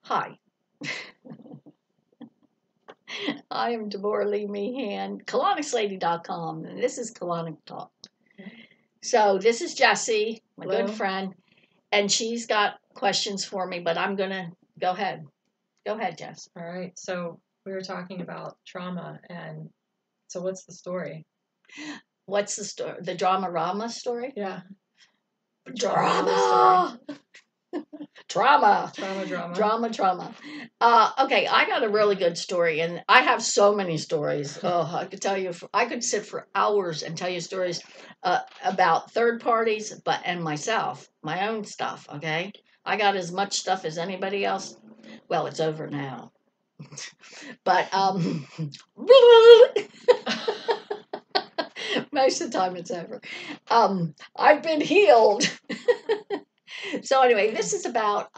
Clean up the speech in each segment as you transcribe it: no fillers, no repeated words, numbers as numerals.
Hi, I am Deborah Lee Meehan, colonicsLady.com, and this is Colonic Talk. So this is Jessie, my Hello. good friend, and she's got questions for me, but I'm going to go ahead. Go ahead, Jess. All right. So we were talking about trauma, and so what's the story? What's the story? The drama-rama story? Yeah. Drama! Trauma! Drama. Drama. Okay, I got a really good story, and I have so many stories. Oh, I could tell you, I could sit for hours and tell you stories about third parties, and myself, my own stuff. Okay, I got as much stuff as anybody else. Well, it's over now, but most of the time it's over. I've been healed. So anyway, this is about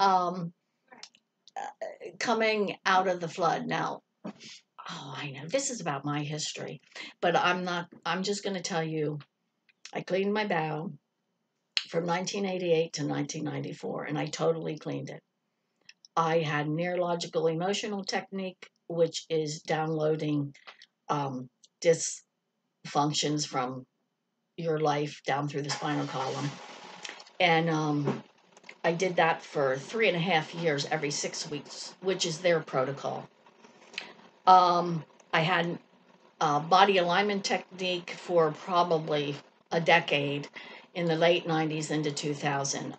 coming out of the flood. Now, oh, I know this is about my history, but I'm just going to tell you, I cleaned my bowel from 1988 to 1994, and I totally cleaned it. I had neurological emotional technique, which is downloading um, dysfunctions from your life down through the spinal column. And I did that for 3.5 years, every 6 weeks, which is their protocol. I had body alignment technique for probably a decade in the late 90s into 2000.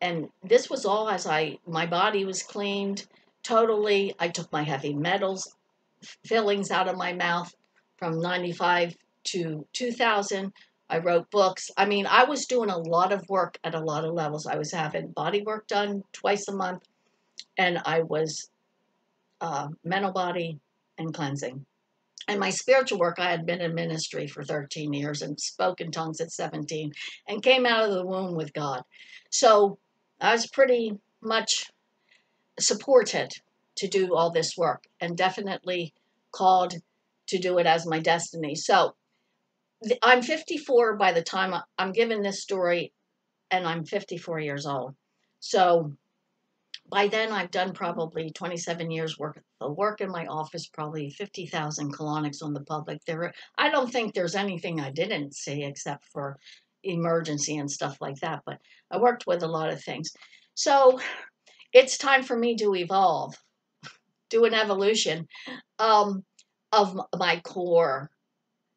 And this was all as my body was cleaned totally. I took my heavy metals fillings out of my mouth from 95 to 2000. I wrote books. I mean, I was doing a lot of work at a lot of levels. I was having body work done twice a month, and I was mental body and cleansing. And my spiritual work, I had been in ministry for 13 years and spoke in tongues at 17 and came out of the womb with God. So I was pretty much supported to do all this work and definitely called to do it as my destiny. So I'm 54 by the time I'm given this story, and I'm 54 years old. So by then I've done probably 27 years work of work in my office, probably 50,000 colonics on the public. I don't think there's anything I didn't see except for emergency and stuff like that, but I worked with a lot of things. So it's time for me to evolve, do an evolution um, of my core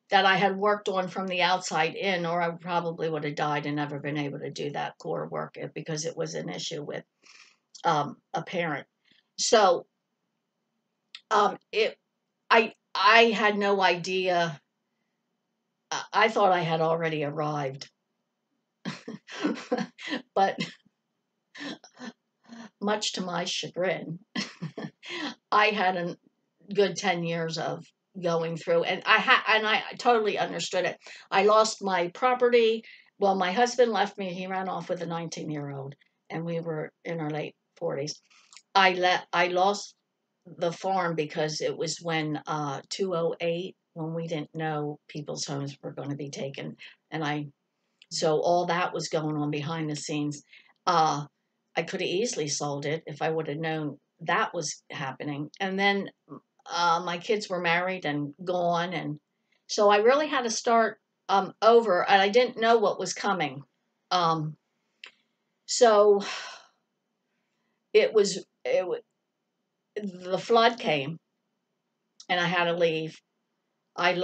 that I had worked on from the outside in, or I probably would have died and never been able to do that core work because it was an issue with a parent. So it I had no idea. I thought I had already arrived, but much to my chagrin, I had a good 10 years of going through, and I totally understood it. I lost my property. Well, my husband left me. He ran off with a 19-year-old, and we were in our late 40s. I lost the farm because it was when 208, when we didn't know people's homes were going to be taken, and so all that was going on behind the scenes. I could have easily sold it if I would have known that was happening. And then my kids were married and gone, and so I really had to start over, and I didn't know what was coming. Um, so it the flood came, and I had to leave. I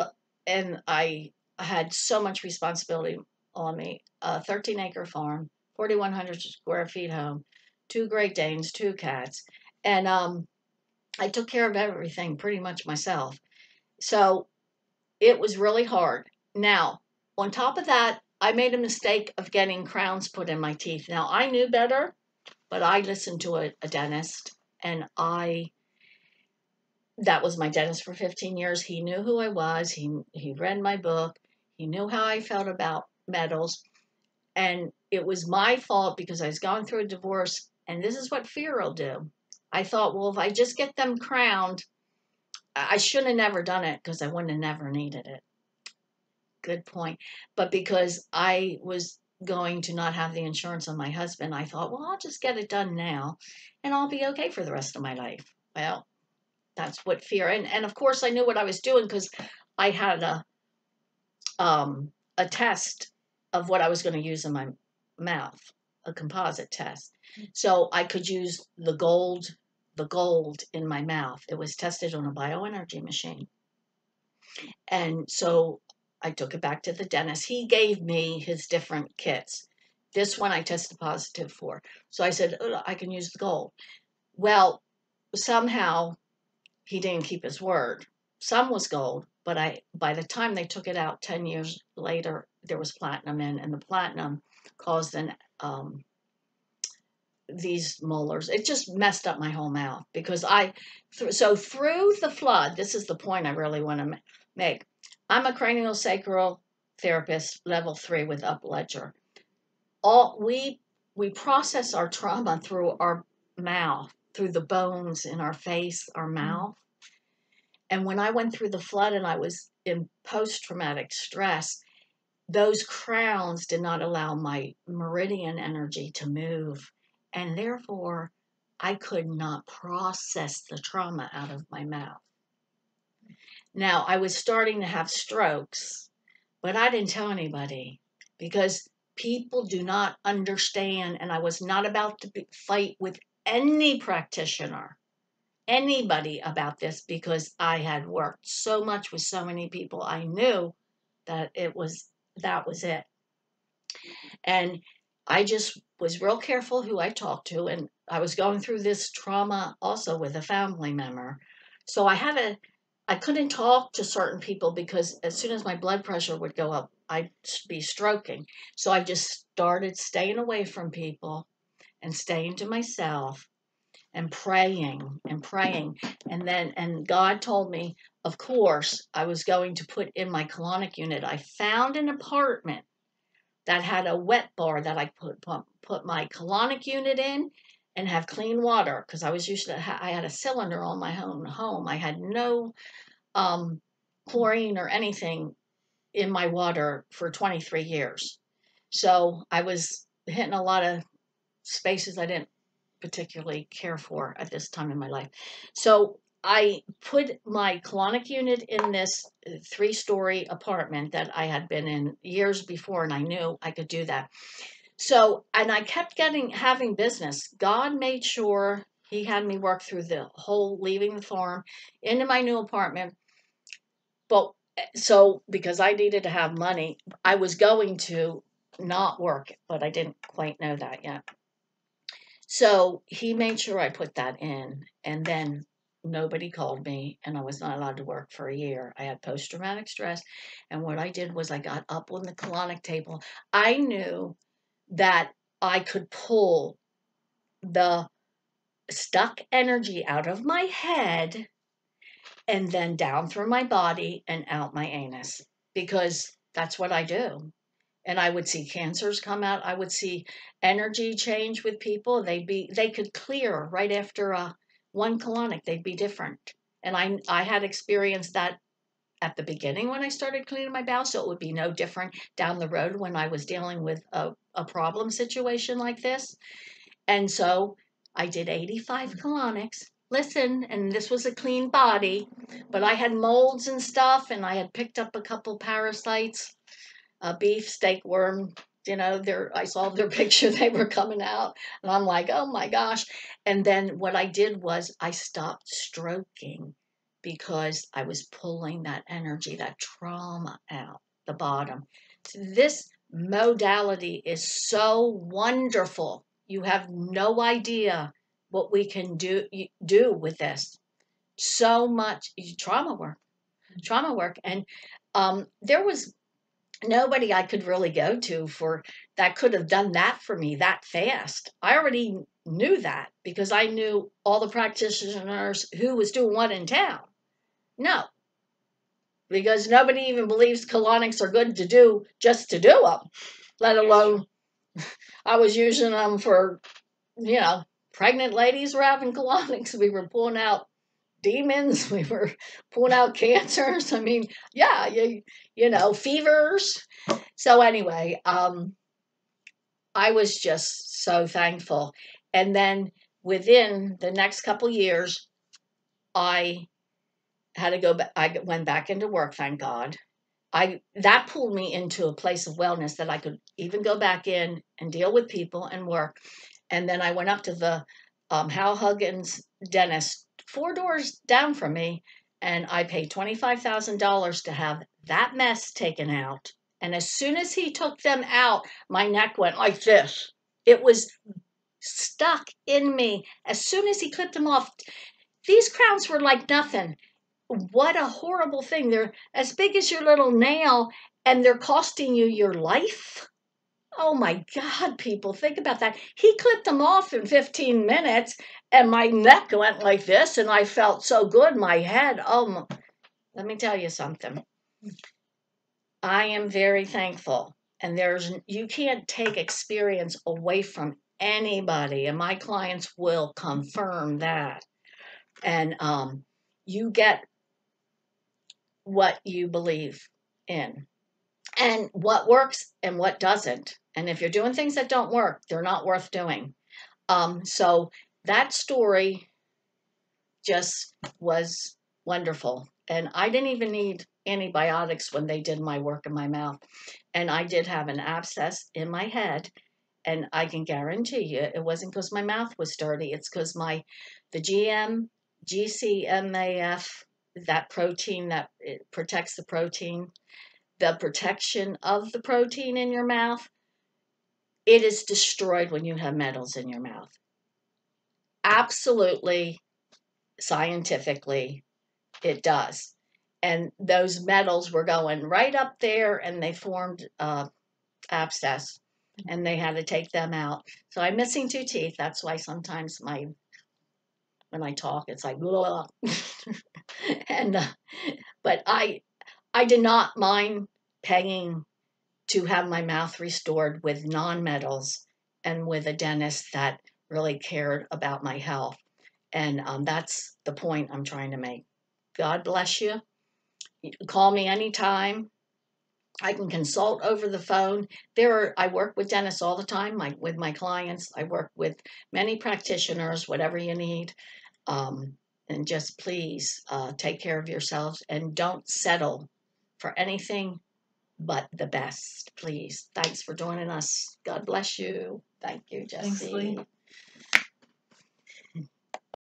had so much responsibility on me. A 13-acre farm, 4,100 square feet home, two Great Danes, two cats, and I took care of everything pretty much myself. So it was really hard. Now, on top of that, I made a mistake of getting crowns put in my teeth. Now, I knew better, but I listened to a dentist, and that was my dentist for 15 years. He knew who I was. He read my book. He knew how I felt about metals. And it was my fault because I was going through a divorce, and this is what fear will do. I thought, well, if I just get them crowned, I should have never done it because I wouldn't have never needed it. Good point. But because I was going to not have the insurance on my husband, I thought, well, I'll just get it done now and I'll be okay for the rest of my life. Well, that's what fear, and of course I knew what I was doing because I had a test of what I was going to use in my mouth, a composite test. So I could use the gold in my mouth. It was tested on a bioenergy machine. And so I took it back to the dentist. He gave me his different kits. This one I tested positive for. So I said, "Oh, I can use the gold." Well, somehow he didn't keep his word. Some was gold, but by the time they took it out 10 years later, there was platinum in, and the platinum caused these molars. It just messed up my whole mouth because so through the flood, this is the point I really want to make. I'm a craniosacral therapist, level 3 with Upledger. We process our trauma through our mouth, through the bones in our face, our mouth. And when I went through the flood and I was in post-traumatic stress, those crowns did not allow my meridian energy to move. And therefore, I could not process the trauma out of my mouth. Now, I was starting to have strokes, but I didn't tell anybody because people do not understand. And I was not about to fight with any practitioner, anybody about this because I had worked so much with so many people. I knew that that was it. And I just was real careful who I talked to. And I was going through this trauma also with a family member. So I couldn't talk to certain people because as soon as my blood pressure would go up, I'd be stroking. So I just started staying away from people and staying to myself and praying and praying. And God told me, of course, I was going to put in my colonic unit. I found an apartment that had a wet bar that I put my colonic unit in and have clean water because I was used to, I had a cylinder on my own home. I had no chlorine or anything in my water for 23 years. So I was hitting a lot of spaces I didn't particularly care for at this time in my life. So I put my colonic unit in this 3-story apartment that I had been in years before, and I knew I could do that. So, and I kept having business. God made sure he had me work through the whole leaving the farm into my new apartment. But so, because I needed to have money, I was going to not work, but I didn't quite know that yet. So he made sure I put that in, and then nobody called me, and I was not allowed to work for a year. I had post-traumatic stress, and what I did was I got up on the colonic table. I knew that I could pull the stuck energy out of my head and then down through my body and out my anus because that's what I do. And I would see cancers come out. I would see energy change with people. They could clear right after one colonic. They'd be different. And I had experienced that at the beginning when I started cleaning my bowel, so it would be no different down the road when I was dealing with a problem situation like this. And so I did 85 colonics. Listen, and this was a clean body, but I had molds and stuff, and I had picked up a couple parasites, a beef steak worm. I saw their picture, they were coming out, and I'm like, oh my gosh. And then what I did was I stopped stroking because I was pulling that energy, that trauma out the bottom. So this modality is so wonderful. You have no idea what we can do with this. So much trauma work. And there was nobody I could really go to for that could have done that for me that fast. I already knew that because I knew all the practitioners who was doing what in town. No, because nobody even believes colonics are good to do just to do them, let alone I was using them for, pregnant ladies were having colonics. We were pulling out demons. We were pulling out cancers. I mean, yeah, fevers. So anyway, I was just so thankful. And then within the next couple years, I had to go back. I went back into work, thank God. That pulled me into a place of wellness that I could even go back in and deal with people and work. And then I went up to the Hal Huggins dentist 4 doors down from me, and I paid $25,000 to have that mess taken out. And as soon as he took them out, my neck went like this. It was stuck in me. As soon as he clipped them off, these crowns were like nothing. What a horrible thing. They're as big as your little nail, and they're costing you your life. Oh my God, people, think about that. He clipped them off in 15 minutes, and my neck went like this, and I felt so good. My head, let me tell you something. I am very thankful, and you can't take experience away from anybody, and my clients will confirm that. And you get what you believe in, and what works and what doesn't. And if you're doing things that don't work, they're not worth doing. So that story just was wonderful. And I didn't even need antibiotics when they did my work in my mouth. And I did have an abscess in my head. And I can guarantee you it wasn't because my mouth was dirty. It's because the GCMAF, that protein that it protects the protection of the protein in your mouth, it is destroyed when you have metals in your mouth. Absolutely, scientifically, it does. And those metals were going right up there, and they formed abscess, and they had to take them out. So I'm missing 2 teeth. That's why sometimes when I talk, it's like blah. And but I did not mind paying to have my mouth restored with non-metals and with a dentist that really cared about my health. And that's the point I'm trying to make. God bless you. You can call me anytime. I can consult over the phone. I work with dentists all the time, with my clients. I work with many practitioners, whatever you need. And just please take care of yourselves and don't settle for anything but the best, please. Thanks for joining us. God bless you. Thank you, Thanks, Lee. Jesse.